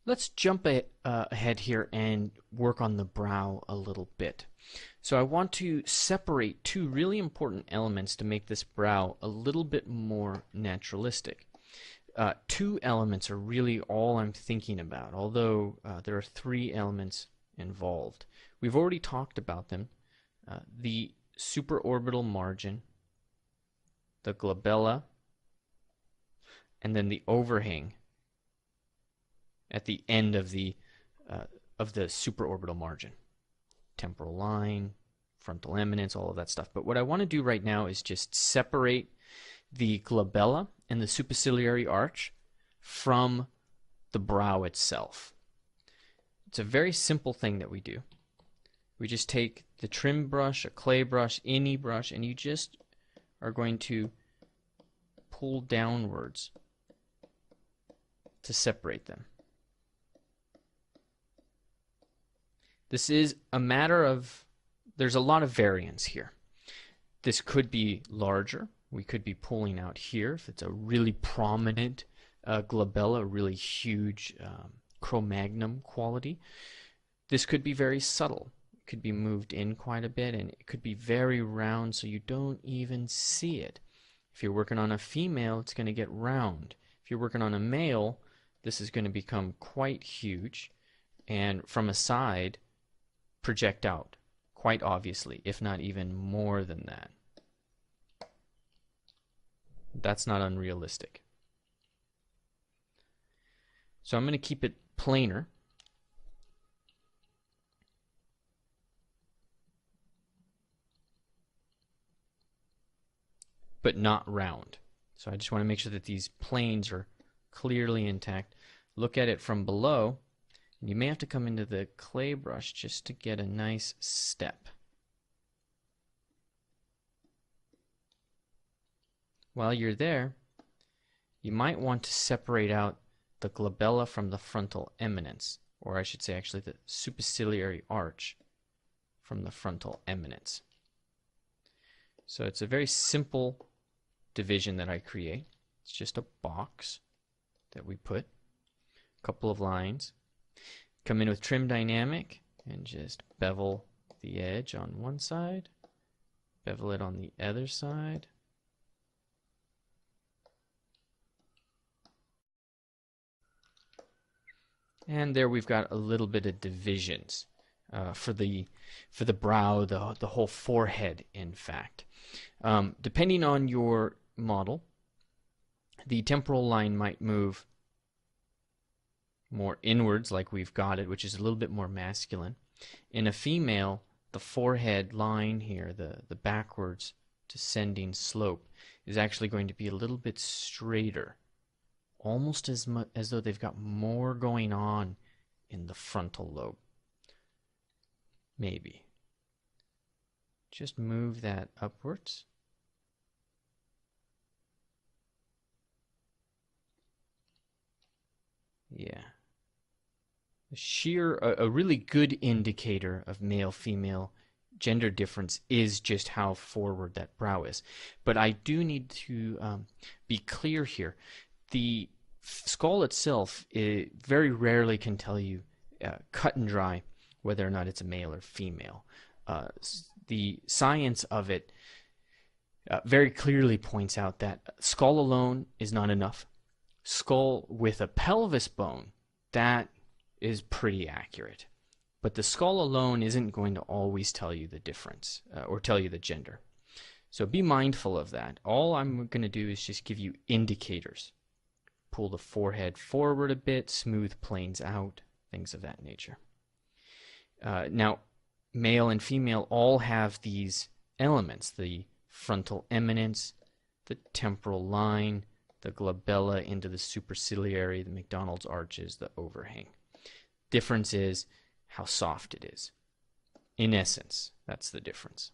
Let's jump ahead here and work on the brow a little bit. So I want to separate two really important elements to make this brow a little bit more naturalistic. Two elements are really all I'm thinking about, although there are three elements involved. We've already talked about them. The supraorbital margin, the glabella, and then the overhang at the end of the supraorbital margin. Temporal line, frontal eminence, all of that stuff. But what I want to do right now is just separate the glabella and the superciliary arch from the brow itself. It's a very simple thing that we do. We just take the trim brush, a clay brush, any brush, and you just are going to pull downwards to separate them. This is a matter of, there's a lot of variance here. This could be larger. We could be pulling out here if it's a really prominent glabella, a really huge Cro-Magnon quality. This could be very subtle. It could be moved in quite a bit, and it could be very round so you don't even see it. If you're working on a female, it's going to get round. If you're working on a male, this is going to become quite huge, and from a side, project out quite obviously, if not even more than that. That's not unrealistic. So I'm going to keep it planar. But not round. So I just want to make sure that these planes are clearly intact. Look at it from below. You may have to come into the clay brush just to get a nice step. While you're there, you might want to separate out the glabella from the frontal eminence, or I should say actually the superciliary arch from the frontal eminence. So it's a very simple division that I create. It's just a box that we put, a couple of lines. Come in with trim dynamic and just bevel the edge on one side, bevel it on the other side. And there we've got a little bit of divisions for the brow, the whole forehead, in fact. Depending on your model, the temporal line might move more inwards, like we've got it, which is a little bit more masculine. In a female, the forehead line here, the backwards descending slope, is actually going to be a little bit straighter, almost as though they've got more going on in the frontal lobe. Maybe. Just move that upwards. Yeah. A really good indicator of male-female gender difference is just how forward that brow is. But I do need to be clear here. The skull itself very rarely can tell you cut and dry whether or not it's a male or female. The science of it very clearly points out that skull alone is not enough. Skull with a pelvis bone, that is pretty accurate. But the skull alone isn't going to always tell you the difference or tell you the gender. So be mindful of that. All I'm going to do is just give you indicators. Pull the forehead forward a bit, smooth planes out, things of that nature. Now, male and female all have these elements, the frontal eminence, the temporal line, the glabella into the superciliary, the McDonald's arches, the overhang. Difference is how soft it is. In essence, that's the difference.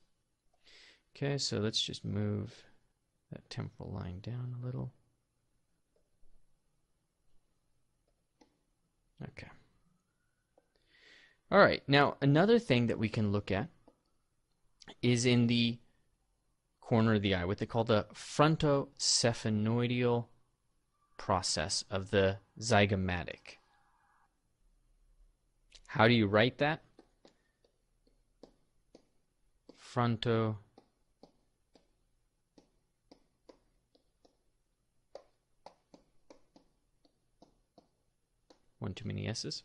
Okay, so let's just move that temporal line down a little. Okay. All right, now another thing that we can look at is in the corner of the eye, what they call the frontocephenoidal process of the zygomatic. How do you write that? Fronto one too many S's.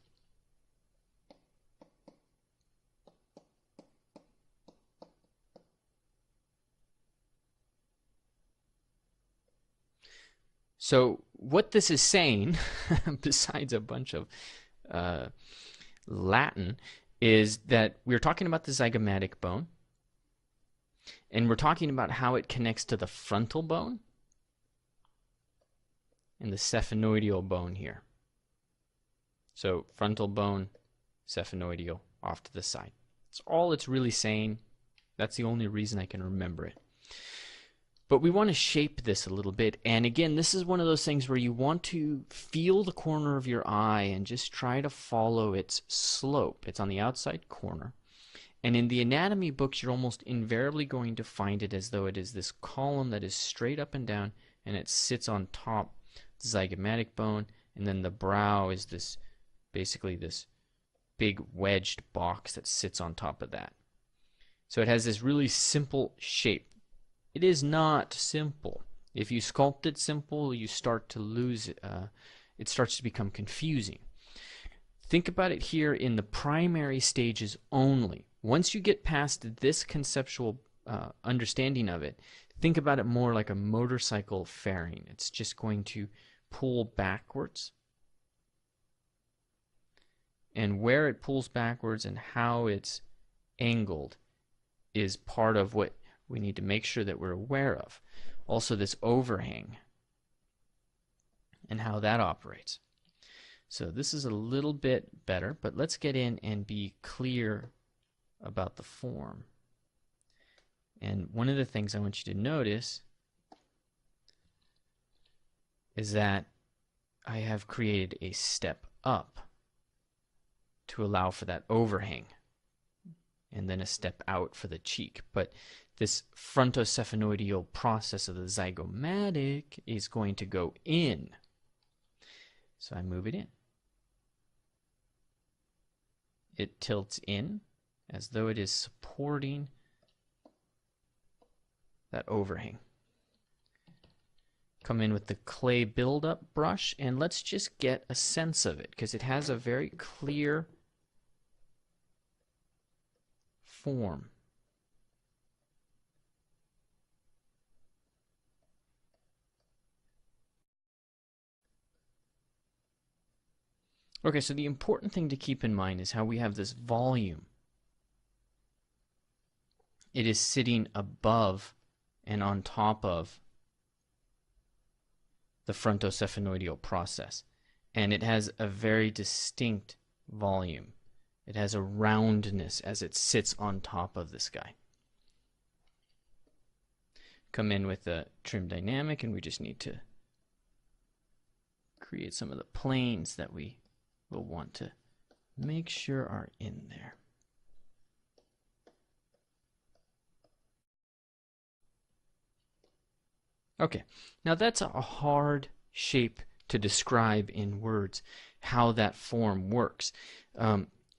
So what this is saying, besides a bunch of Latin, is that we're talking about the zygomatic bone, and we're talking about how it connects to the frontal bone and the sphenoidal bone here. So frontal bone, sphenoidal off to the side. That's all it's really saying. That's the only reason I can remember it. But we want to shape this a little bit. And again, this is one of those things where you want to feel the corner of your eye and just try to follow its slope. It's on the outside corner. And in the anatomy books, you're almost invariably going to find it as though it is this column that is straight up and down, and it sits on top the zygomatic bone, and then the brow is this, basically this big wedged box that sits on top of that. So it has this really simple shape. It is not simple. If you sculpt it simple, you start to lose it. It starts to become confusing. Think about it here in the primary stages only. Once you get past this conceptual understanding of it, think about it more like a motorcycle fairing. It's just going to pull backwards. And where it pulls backwards and how it's angled is part of what we need to make sure that we're aware of. Also this overhang and how that operates. So this is a little bit better, but let's get in and be clear about the form. And one of the things I want you to notice is that I have created a step up to allow for that overhang, and then a step out for the cheek. But this frontosphenoidal process of the zygomatic is going to go in. So I move it in. It tilts in as though it is supporting that overhang. Come in with the clay buildup brush, and let's just get a sense of it, because it has a very clear form. Okay, so the important thing to keep in mind is how we have this volume. It is sitting above and on top of the frontosphenoidal process, and it has a very distinct volume. It has a roundness as it sits on top of this guy. Come in with a trim dynamic, and we just need to create some of the planes that we will want to make sure are in there. Okay, now that's a hard shape to describe in words, how that form works.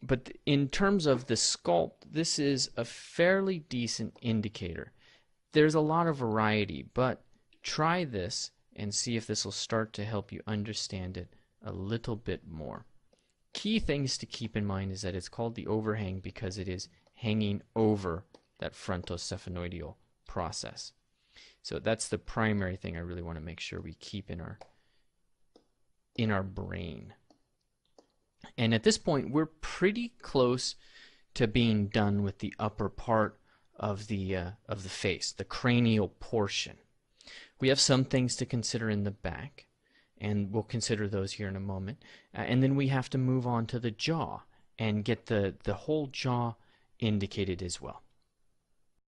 But in terms of the sculpt, this is a fairly decent indicator. There's a lot of variety, but try this and see if this will start to help you understand it a little bit more. Key things to keep in mind is that it's called the overhang because it is hanging over that frontosphenoidal process. So that's the primary thing I really want to make sure we keep in our brain. And at this point, we're pretty close to being done with the upper part of the face, the cranial portion. We have some things to consider in the back, and we'll consider those here in a moment. And then we have to move on to the jaw and get the whole jaw indicated as well.